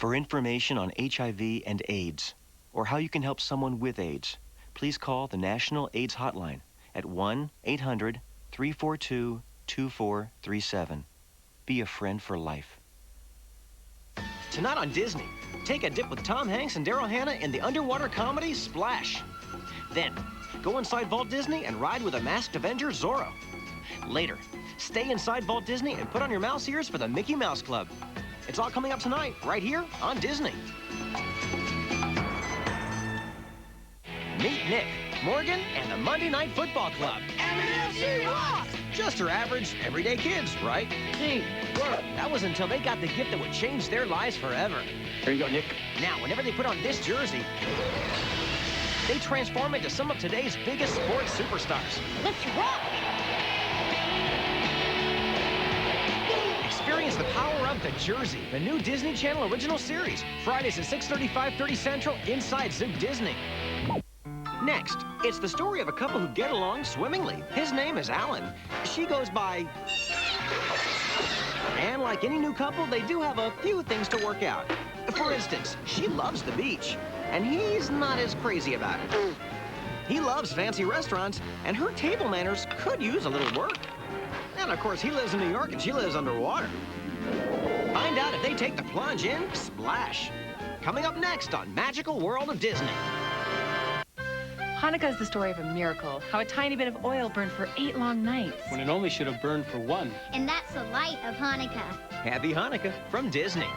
For information on HIV and AIDS, or how you can help someone with AIDS, please call the National AIDS Hotline at 1-800-342-2437. Be a friend for life. Tonight on Disney, take a dip with Tom Hanks and Daryl Hannah in the underwater comedy Splash. Then, go inside Vault Disney and ride with a masked Avenger, Zorro. Later, stay inside Vault Disney and put on your mouse ears for the Mickey Mouse Club. It's all coming up tonight, right here on Disney. Meet Nick, Morgan, and the Monday Night Football Club. MNFC Rock! Just your average, everyday kids, right? Teamwork. That was until they got the gift that would change their lives forever. Here you go, Nick. Now, whenever they put on this jersey, they transform into some of today's biggest sports superstars. Let's rock! Experience the power of the jersey, the new Disney Channel original series. Fridays at 6:30, 5:30 Central, inside Zoog Disney. Next, it's the story of a couple who get along swimmingly. His name is Alan. She goes by... And like any new couple, they do have a few things to work out. For instance, she loves the beach, and he's not as crazy about it. He loves fancy restaurants, and her table manners could use a little work. And of course, he lives in New York and she lives underwater. Find out if they take the plunge in Splash. Coming up next on Magical World of Disney. Hanukkah is the story of a miracle, how a tiny bit of oil burned for 8 long nights. When it only should have burned for 1. And that's the light of Hanukkah. Happy Hanukkah from Disney.